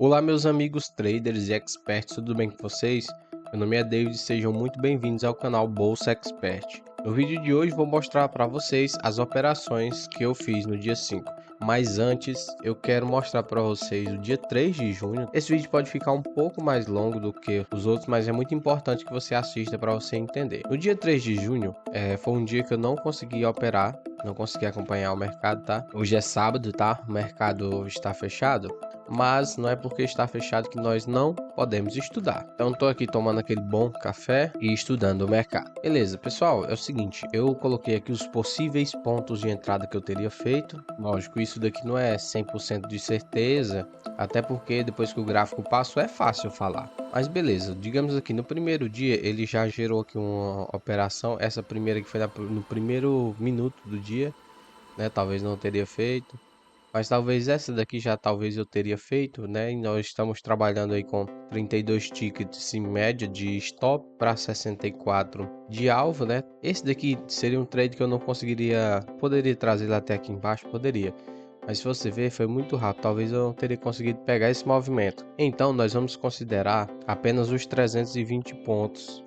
Olá, meus amigos traders e experts, tudo bem com vocês? Meu nome é David e sejam muito bem-vindos ao canal Bolsa Expert. No vídeo de hoje vou mostrar para vocês as operações que eu fiz no dia 5. Mas antes, eu quero mostrar para vocês o dia 3 de junho. Esse vídeo pode ficar um pouco mais longo do que os outros, mas é muito importante que você assista para você entender. No dia 3 de junho, foi um dia que eu não consegui operar, não consegui acompanhar o mercado, tá? Hoje é sábado, tá? O mercado está fechado. Mas não é porque está fechado que nós não podemos estudar. Então estou aqui tomando aquele bom café e estudando o mercado. Beleza, pessoal, é o seguinte, eu coloquei aqui os possíveis pontos de entrada que eu teria feito. Lógico, isso daqui não é 100% de certeza, até porque depois que o gráfico passou é fácil falar. Mas beleza, digamos aqui, no primeiro dia ele já gerou aqui uma operação, essa primeira que foi no primeiro minuto do dia, né? Talvez não teria feito. Mas talvez essa daqui talvez eu teria feito, né? E nós estamos trabalhando aí com 32 tickets em média de stop para 64 de alvo, né? Esse daqui seria um trade que eu não poderia trazer ele até aqui embaixo, poderia. Mas se você ver, foi muito rápido, talvez eu não teria conseguido pegar esse movimento. Então nós vamos considerar apenas os 320 pontos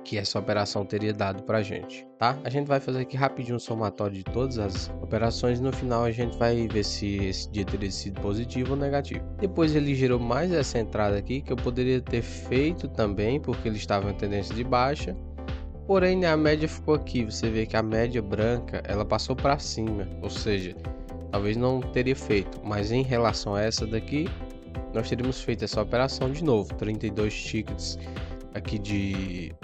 que essa operação teria dado pra gente, tá? A gente vai fazer aqui rapidinho um somatório de todas as operações, no final a gente vai ver se esse dia teria sido positivo ou negativo. Depois ele gerou mais essa entrada aqui, que eu poderia ter feito também, porque ele estava em tendência de baixa. Porém, a média ficou aqui, você vê que a média branca, ela passou para cima, ou seja, talvez não teria feito, mas em relação a essa daqui, nós teríamos feito essa operação de novo, 32 tickets aqui de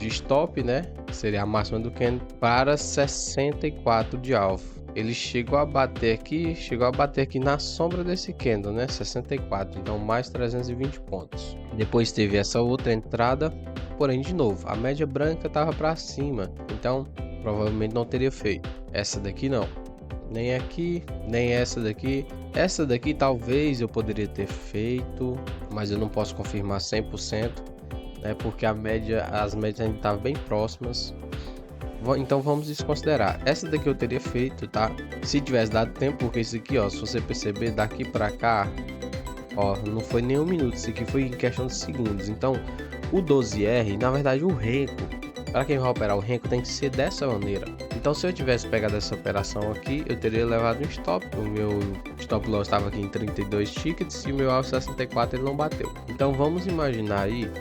stop, né? Seria a máxima do candle para 64 de alvo. Ele chegou a bater aqui na sombra desse candle, né? 64, então mais 320 pontos. Depois teve essa outra entrada, porém de novo, a média branca estava para cima, então provavelmente não teria feito. Essa daqui não. Nem aqui, nem essa daqui. Essa daqui talvez eu poderia ter feito, mas eu não posso confirmar 100%, né? Porque as médias ainda estavam bem próximas. Então vamos desconsiderar. Essa daqui eu teria feito, tá? Se tivesse dado tempo, porque isso aqui, ó, se você perceber daqui para cá, ó, não foi nem um minuto, isso aqui foi em questão de segundos. Então o 12R, na verdade o Renko, para quem vai operar o Renko tem que ser dessa maneira. Então se eu tivesse pegado essa operação aqui, eu teria levado um stop. O meu stop loss estava aqui em 32 tickets e o meu alvo 64 ele não bateu. Então vamos imaginar aí,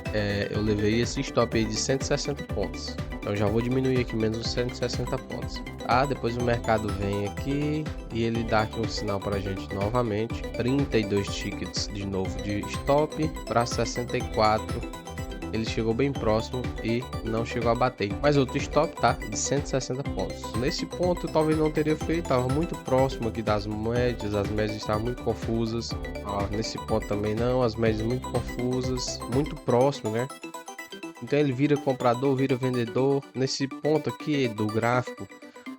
eu levei esse stop aí de 160 pontos. Então já vou diminuir aqui menos os 160 pontos. Depois o mercado vem aqui e ele dá aqui um sinal para a gente novamente. 32 tickets de novo de stop para 64. Ele chegou bem próximo e não chegou a bater. Mas outro stop, tá? De 160 pontos. Nesse ponto eu talvez não teria feito, estava muito próximo aqui das médias, as médias estavam muito confusas. Nesse ponto também não, as médias muito confusas, muito próximo, né? Então ele vira comprador, vira vendedor. Nesse ponto aqui do gráfico,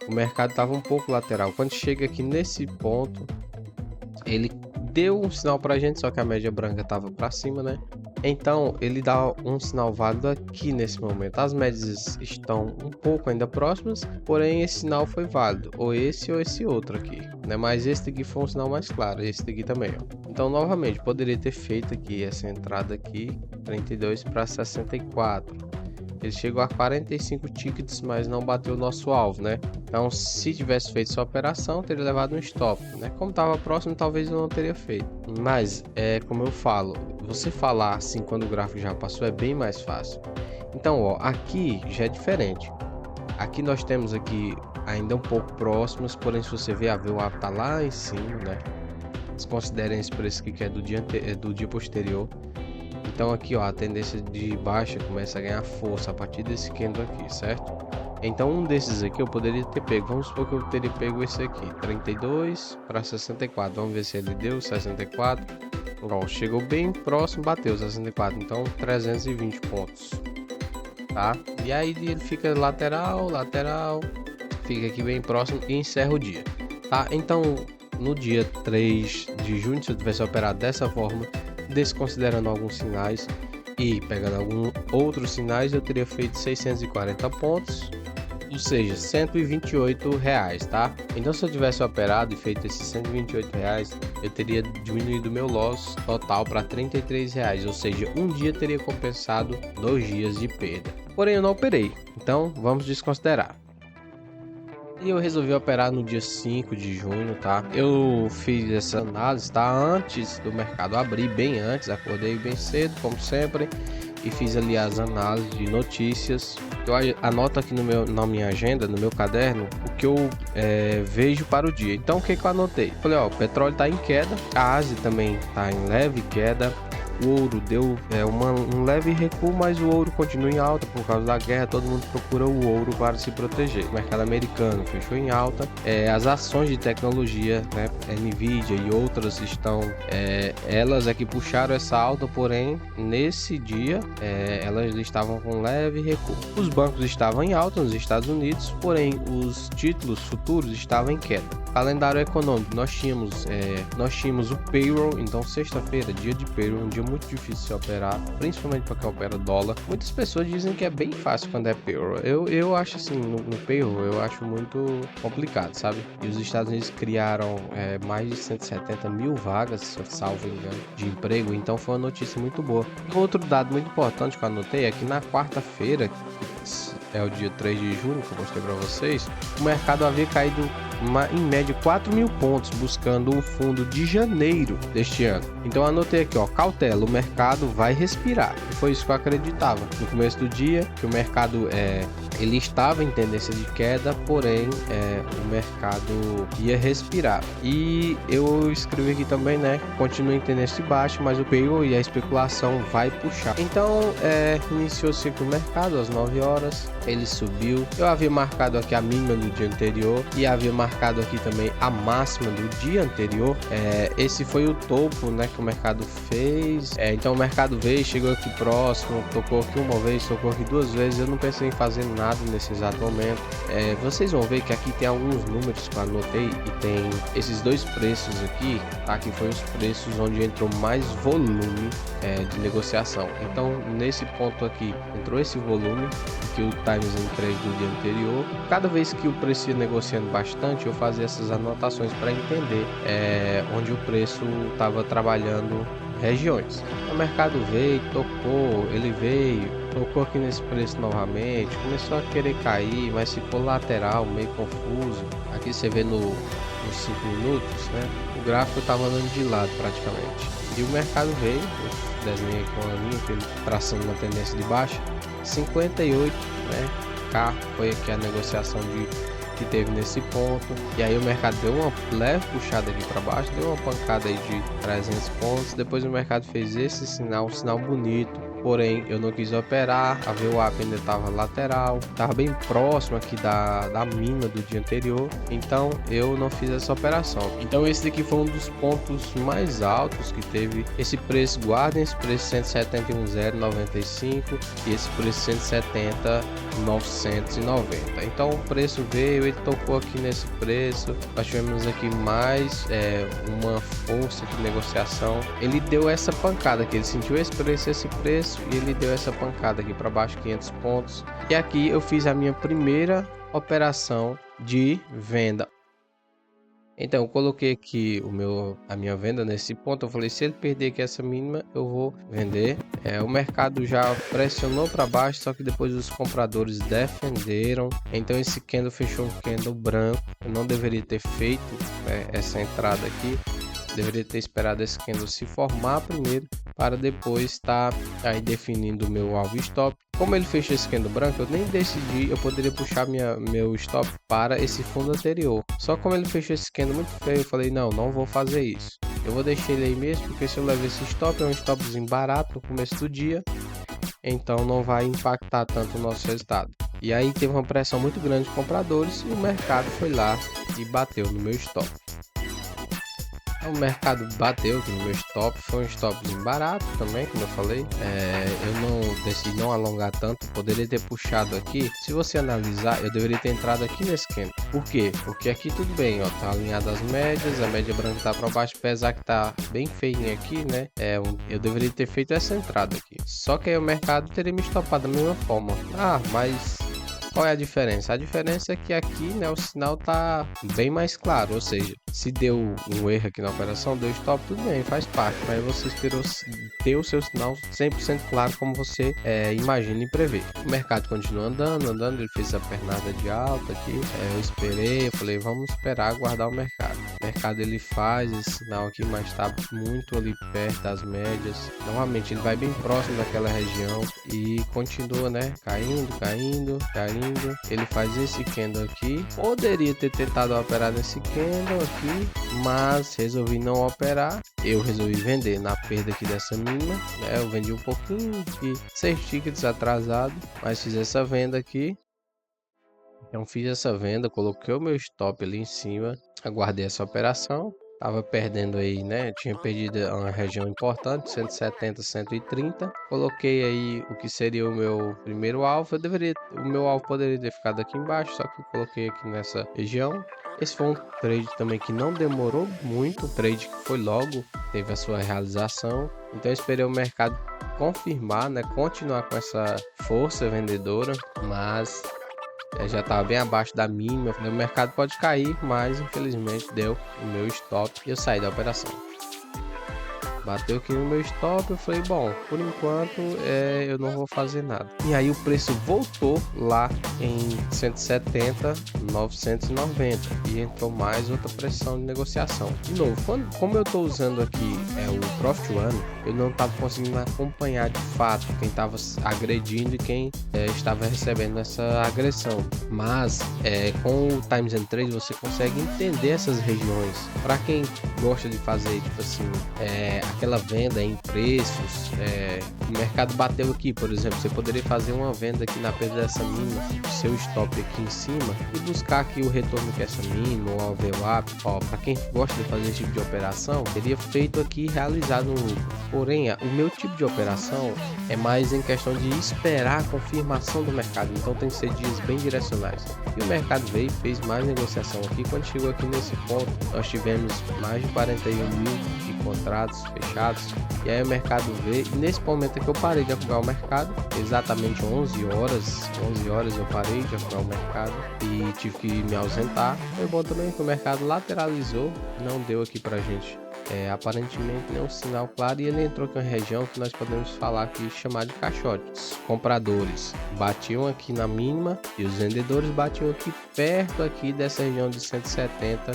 o mercado estava um pouco lateral. Quando chega aqui nesse ponto, ele deu um sinal pra gente, só que a média branca estava para cima, né? Então ele dá um sinal válido aqui nesse momento. As médias estão um pouco ainda próximas, porém esse sinal foi válido, ou esse outro aqui, né? Mas esse daqui foi um sinal mais claro, esse daqui também, ó. Então novamente poderia ter feito aqui essa entrada aqui, 32 para 64. Ele chegou a 45 tickets, mas não bateu o nosso alvo, né? Então, se tivesse feito sua operação, teria levado um stop, né? Como estava próximo, talvez eu não teria feito. Mas, como eu falo, você falar assim quando o gráfico já passou é bem mais fácil. Então, ó, aqui já é diferente. Aqui nós temos aqui ainda um pouco próximos, porém se você ver, a VWAP tá lá em cima, né? Desconsiderem esse preço aqui que é do dia posterior. Então aqui, ó, a tendência de baixa começa a ganhar força a partir desse candle aqui, certo? Então um desses aqui eu poderia ter pego, vamos supor que eu teria pego esse aqui, 32 para 64, vamos ver se ele deu 64, ó, chegou bem próximo, bateu 64, então 320 pontos, tá? E aí ele fica lateral, fica aqui bem próximo e encerra o dia, tá? Então no dia 3 de junho, se eu tivesse operado dessa forma, desconsiderando alguns sinais e pegando alguns outros sinais, eu teria feito 640 pontos ou seja, R$ 128, tá? Então se eu tivesse operado e feito esses R$ 128, eu teria diminuído meu loss total para R$ 33, ou seja, um dia teria compensado 2 dias de perda. Porém eu não operei, então vamos desconsiderar. E eu resolvi operar no dia 5 de junho, tá? Eu fiz essa análise, tá? Antes do mercado abrir, bem antes, acordei bem cedo, como sempre, e fiz ali as análises de notícias. Eu anoto aqui na minha agenda, no meu caderno, o que eu vejo para o dia. Então, o que eu anotei? Falei, ó, o petróleo tá em queda, a Ásia também tá em leve queda. O ouro deu um leve recuo, mas o ouro continua em alta por causa da guerra. Todo mundo procura o ouro para se proteger. O mercado americano fechou em alta. As ações de tecnologia, né, Nvidia e outras estão, elas é que puxaram essa alta, porém nesse dia elas estavam com leve recuo. Os bancos estavam em alta nos Estados Unidos, porém os títulos futuros estavam em queda. Calendário econômico, nós tínhamos o payroll. Então sexta-feira, dia de payroll, um dia muito difícil de operar, principalmente para quem opera dólar. Muitas pessoas dizem que é bem fácil quando é payroll. Eu acho assim, no payroll eu acho muito complicado, sabe? E os Estados Unidos criaram mais de 170 mil vagas, salvo engano, de emprego. Então foi uma notícia muito boa. E outro dado muito importante que eu anotei é que na quarta-feira, é o dia 3 de junho que eu mostrei para vocês, o mercado havia caído em média 4.000 pontos, buscando o fundo de janeiro deste ano. Então anotei aqui, ó, cautela, o mercado vai respirar. E foi isso que eu acreditava no começo do dia, que o mercado ele estava em tendência de queda, porém o mercado ia respirar. E eu escrevi aqui também, né, continua em tendência de baixa, mas o payroll e a especulação vai puxar. Então iniciou-se aqui o mercado às 9 horas, ele subiu. Eu havia marcado aqui a mínima do dia anterior e havia marcado aqui também a máxima do dia anterior. Esse foi o topo, né, que o mercado fez. Então o mercado veio, chegou aqui próximo, tocou aqui uma vez, tocou aqui 2 vezes. Eu não pensei em fazer nada nesse exato momento. Vocês vão ver que aqui tem alguns números que eu anotei e tem esses 2 preços aqui, tá? Que foi os preços onde entrou mais volume de negociação. Então nesse ponto aqui entrou esse volume que o Times M3 do dia anterior. Cada vez que o preço ia negociando bastante, eu fazia essas anotações para entender onde o preço estava trabalhando regiões. O mercado veio, tocou aqui nesse preço novamente, começou a querer cair, mas ficou lateral, meio confuso. Aqui você vê nos 5 minutos, né? O gráfico estava andando de lado praticamente. E o mercado veio, eu desenhei com a linha, ele traçando uma tendência de baixa, 58, né? K foi aqui a negociação que teve nesse ponto, e aí o mercado deu uma leve puxada ali para baixo, deu uma pancada aí de 300 pontos. Depois o mercado fez esse sinal, um sinal bonito, porém eu não quis operar. A VWAP ainda estava lateral, estava bem próximo aqui da mínima do dia anterior, então eu não fiz essa operação. Então esse daqui foi um dos pontos mais altos que teve esse preço. Guardem esse preço 171,095 e esse preço 170,990. Então o preço veio, ele tocou aqui nesse preço, nós tivemos aqui mais uma força de negociação. Ele deu essa pancada aqui, ele sentiu esse preço e ele deu essa pancada aqui para baixo, 500 pontos. E aqui eu fiz a minha primeira operação de venda. Então eu coloquei aqui a minha venda nesse ponto. Eu falei, se ele perder aqui essa mínima, eu vou vender. O mercado já pressionou para baixo, só que depois os compradores defenderam. Então esse candle fechou um candle branco. Eu não deveria ter feito essa entrada aqui. Deveria ter esperado esse candle se formar primeiro, para depois estar aí definindo o meu alvo stop. Como ele fechou esse candle branco, eu nem decidi, eu poderia puxar meu stop para esse fundo anterior. Só como ele fechou esse candle muito feio, eu falei, não vou fazer isso. Eu vou deixar ele aí mesmo, porque se eu levar esse stop, é um stopzinho barato no começo do dia, então não vai impactar tanto o nosso resultado. E aí teve uma pressão muito grande de compradores e o mercado foi lá e bateu no meu stop. O mercado bateu aqui no meu stop, foi um stopzinho barato também, como eu falei. Eu decidi não alongar tanto, poderia ter puxado aqui. Se você analisar, eu deveria ter entrado aqui nesse candle. Por quê? Porque aqui tudo bem, ó, tá alinhado as médias, a média branca tá para baixo, apesar que tá bem feinho aqui, né? Eu deveria ter feito essa entrada aqui. Só que aí o mercado teria me estopado da mesma forma. Mas Qual é a diferença? A diferença é que aqui, né, o sinal tá bem mais claro, ou seja, se deu um erro aqui na operação, deu stop, tudo bem, faz parte, mas você esperou ter o seu sinal 100% claro como você imagina e prevê. O mercado continua andando, ele fez a pernada de alta aqui, eu esperei, eu falei, vamos esperar aguardar o mercado. O mercado ele faz esse sinal aqui, mas está muito ali perto das médias. Novamente, ele vai bem próximo daquela região e continua, né, caindo. Ele faz esse candle aqui. Poderia ter tentado operar nesse candle aqui, mas resolvi não operar. Eu resolvi vender na perda aqui dessa mínima, né? Eu vendi um pouquinho aqui, 6 tickets atrasado, mas fiz essa venda aqui. Então fiz essa venda, coloquei o meu stop ali em cima, aguardei essa operação. Tava perdendo aí, né? Tinha perdido uma região importante, 170, 130. Coloquei aí o que seria o meu primeiro alvo. O meu alvo poderia ter ficado aqui embaixo, só que eu coloquei aqui nessa região. Esse foi um trade também que não demorou muito, um trade que foi logo, teve a sua realização. Então eu esperei o mercado confirmar, né? Continuar com essa força vendedora, mas já estava bem abaixo da mínima. O mercado pode cair, mas infelizmente deu o meu stop e eu saí da operação. Bateu aqui no meu stop, eu falei, bom, por enquanto eu não vou fazer nada. E aí o preço voltou lá em 170, 990 e entrou mais outra pressão de negociação. De novo, como eu estou usando aqui o Profit One, eu não estava conseguindo acompanhar de fato quem estava agredindo e quem estava recebendo essa agressão. Mas com o Times and Trade você consegue entender essas regiões. Para quem gosta de fazer, tipo assim, aquela venda em preços, o mercado bateu aqui, por exemplo, você poderia fazer uma venda aqui na perda dessa mínima, seu stop aqui em cima e buscar aqui o retorno que essa mínima ou a VWAP. Para quem gosta de fazer esse tipo de operação, teria feito aqui e realizado um lucro. Porém, o meu tipo de operação é mais em questão de esperar a confirmação do mercado, então tem que ser dias bem direcionais. E o mercado veio e fez mais negociação aqui. Quando chegou aqui nesse ponto, nós tivemos mais de 41 mil de contratos fechados. E aí o mercado veio, e nesse momento é que eu parei de acompanhar o mercado, exatamente 11 horas eu parei de acompanhar o mercado e tive que me ausentar. Foi bom também que o mercado lateralizou, não deu aqui pra gente aparentemente nenhum sinal claro, e ele entrou aqui em uma região que nós podemos falar aqui, chamar de caixote. Os compradores batiam aqui na mínima e os vendedores batiam aqui perto aqui dessa região de 170,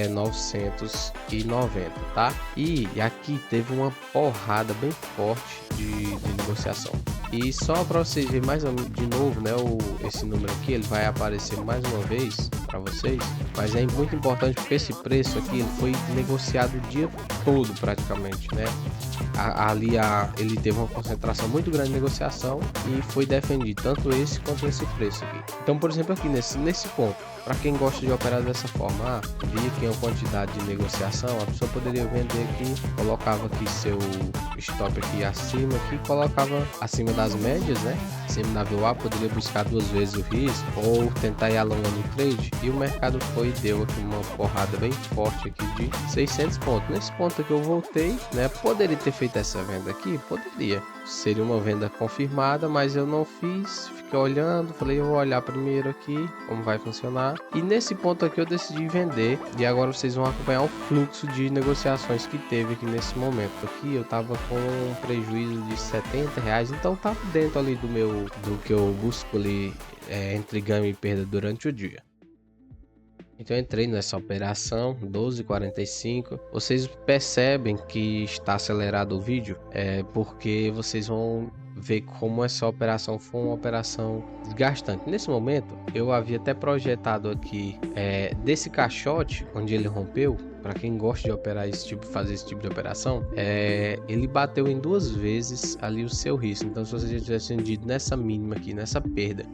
990, tá? E aqui teve uma porrada bem forte de negociação. E só para vocês verem mais de novo, né, esse número aqui, ele vai aparecer mais uma vez para vocês, mas é muito importante porque esse preço aqui ele foi negociado o dia todo praticamente, né? Ele teve uma concentração muito grande de negociação e foi defendido tanto esse quanto esse preço aqui. Então, por exemplo, aqui nesse ponto, para quem gosta de operar dessa forma, via que uma quantidade de negociação, a pessoa poderia vender aqui, colocava aqui seu stop aqui acima, aqui colocava acima das médias, né? Acima da VWAP, poderia buscar 2 vezes o risco ou tentar ir alongando o trade, e o mercado foi e deu aqui uma porrada bem forte aqui de 600 pontos. Nesse ponto aqui eu voltei, né? Poderia ter feito essa venda aqui? Poderia. Seria uma venda confirmada, mas eu não fiz. Fiquei olhando, falei, eu vou olhar primeiro aqui como vai funcionar. E nesse ponto aqui eu decidi vender. E agora vocês vão acompanhar o fluxo de negociações que teve aqui nesse momento. Aqui eu tava com um prejuízo de R$70, então tava dentro ali do que eu busco ali entre ganho e perda durante o dia. Então eu entrei nessa operação 12:45. Vocês percebem que está acelerado o vídeo, porque vocês vão ver como essa operação foi uma operação desgastante. Nesse momento eu havia até projetado aqui desse caixote onde ele rompeu. Para quem gosta de operar fazer esse tipo de operação, ele bateu em 2 vezes ali o seu risco. Então se você já tivesse vendido nessa mínima aqui, nessa perda,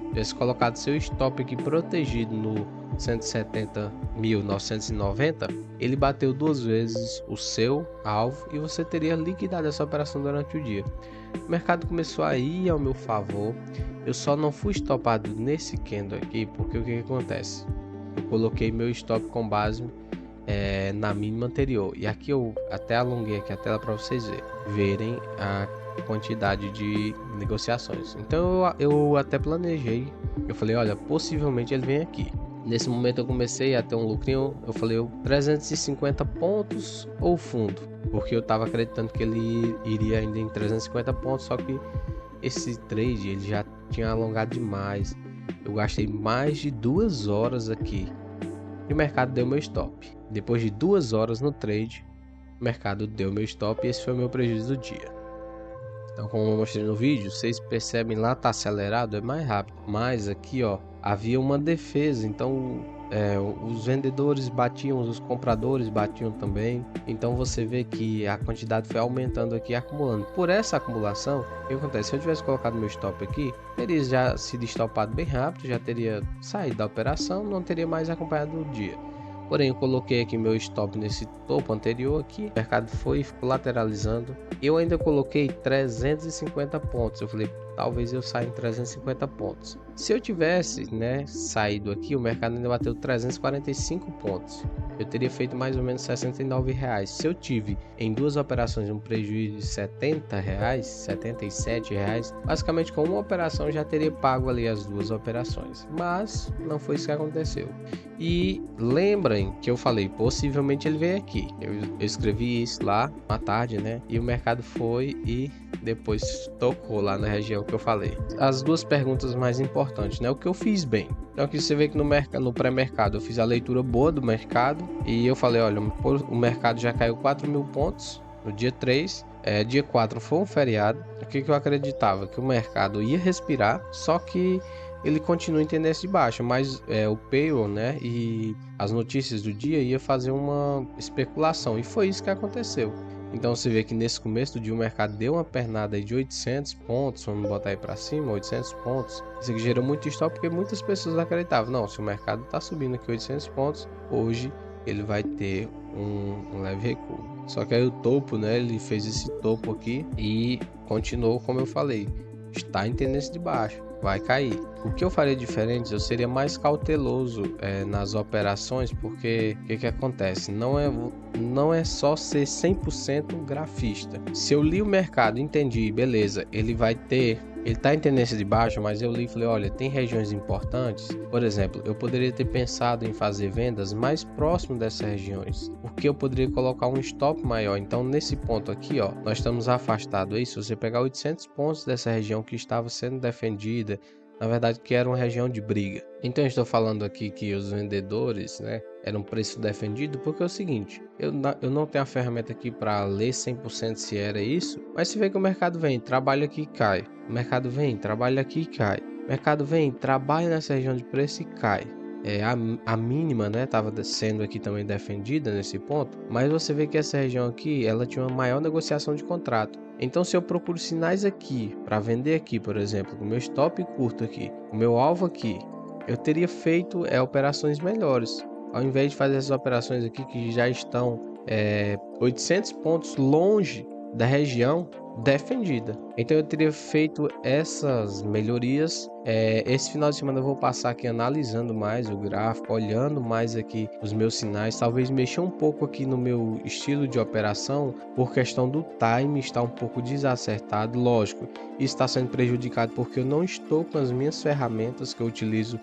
tivesse colocado seu stop aqui protegido no 170.990, ele bateu 2 vezes o seu alvo e você teria liquidado essa operação durante o dia. O mercado começou a ir ao meu favor. Eu só não fui stopado nesse candle aqui porque o que acontece? Eu coloquei meu stop com base na mínima anterior, e aqui eu até alonguei aqui a tela para vocês verem quantidade de negociações. Então eu até planejei, eu falei, olha, possivelmente ele vem aqui. Nesse momento eu comecei a ter um lucrinho, eu falei, 350 pontos ou fundo, porque eu tava acreditando que ele iria ainda em 350 pontos, só que esse trade ele já tinha alongado demais. Eu gastei mais de 2 horas aqui e o mercado deu meu stop. Depois de 2 horas no trade, o mercado deu meu stop e esse foi o meu prejuízo do dia. Então, como eu mostrei no vídeo, vocês percebem lá tá acelerado, é mais rápido. Mas aqui, ó, havia uma defesa, então os vendedores batiam, os compradores batiam também. Então você vê que a quantidade foi aumentando aqui, acumulando. Por essa acumulação, o que acontece? Se eu tivesse colocado meu stop aqui, teria já sido stopado bem rápido, já teria saído da operação, não teria mais acompanhado o dia. Porém, eu coloquei aqui meu stop nesse topo anterior aqui, o mercado ficou lateralizando. Eu ainda coloquei 350 pontos. Eu falei, talvez eu saia em 350 pontos. Se eu tivesse, saído aqui, o mercado ainda bateu 345 pontos. Eu teria feito mais ou menos R$69. Se eu tive em duas operações um prejuízo de R$70, R$77, basicamente com uma operação já teria pago ali as duas operações. Mas não foi isso que aconteceu. E lembrem que eu falei, possivelmente ele veio aqui. Eu escrevi isso lá à tarde, E o mercado foi e depois tocou lá na região que eu falei. As duas perguntas mais importantes, O que eu fiz bem? Então aqui você vê que no pré-mercado eu fiz a leitura boa do mercado e eu falei, olha, o mercado já caiu 4.000 pontos no dia 3. Dia 4 foi um feriado. O que eu acreditava? Que o mercado ia respirar, só que ele continua em tendência de baixa, mas o payroll, e as notícias do dia ia fazer uma especulação, e foi isso que aconteceu. Então você vê que nesse começo do dia o mercado deu uma pernada aí de 800 pontos, vamos botar aí para cima, 800 pontos. Isso aqui gerou muito stop porque muitas pessoas acreditavam, não, se o mercado está subindo aqui 800 pontos, hoje ele vai ter um leve recuo. Só que aí o topo, ele fez esse topo aqui e continuou como eu falei, está em tendência de baixa, vai cair. O que eu faria diferente? Eu seria mais cauteloso nas operações, porque o que acontece? Não é só ser 100% grafista. Se eu li o mercado, entendi, beleza, ele está em tendência de baixa, mas eu li e falei, olha, tem regiões importantes. Por exemplo, eu poderia ter pensado em fazer vendas mais próximo dessas regiões, porque eu poderia colocar um stop maior. Então, nesse ponto aqui, ó, nós estamos afastados aí. Se você pegar 800 pontos dessa região que estava sendo defendida, na verdade que era uma região de briga. Então eu estou falando aqui que os vendedores, era um preço defendido, porque é o seguinte, eu não tenho a ferramenta aqui para ler 100% se era isso, mas se vê que o mercado vem, trabalha aqui e cai. O mercado vem, trabalha aqui e cai. O mercado vem, trabalha nessa região de preço e cai. A mínima, estava sendo aqui também defendida nesse ponto, mas você vê que essa região aqui, ela tinha uma maior negociação de contrato. Então, se eu procuro sinais aqui para vender aqui, por exemplo, com o meu stop curto aqui, o meu alvo aqui, eu teria feito operações melhores. Ao invés de fazer essas operações aqui que já estão 800 pontos longe da região defendida. Então eu teria feito essas melhorias. Esse final de semana eu vou passar aqui analisando mais o gráfico, olhando mais aqui os meus sinais, talvez mexer um pouco aqui no meu estilo de operação, por questão do time estar um pouco desacertado. Lógico, isso está sendo prejudicado porque eu não estou com as minhas ferramentas que eu utilizo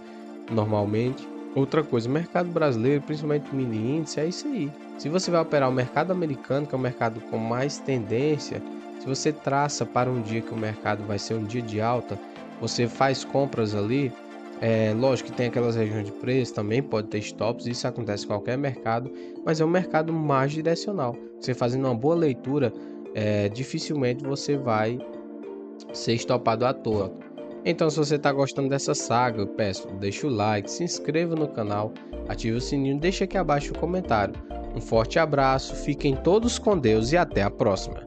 normalmente. Outra coisa, o mercado brasileiro, principalmente o mini índice, é isso aí. Se você vai operar o mercado americano, que é o mercado com mais tendência, se você traça para um dia que o mercado vai ser um dia de alta, você faz compras ali, lógico que tem aquelas regiões de preço, também pode ter stops, isso acontece em qualquer mercado, mas é um mercado mais direcional. Você fazendo uma boa leitura, dificilmente você vai ser estopado à toa. Então, se você está gostando dessa saga, eu peço, deixa o like, se inscreva no canal, ative o sininho, deixa aqui abaixo o comentário. Um forte abraço, fiquem todos com Deus e até a próxima.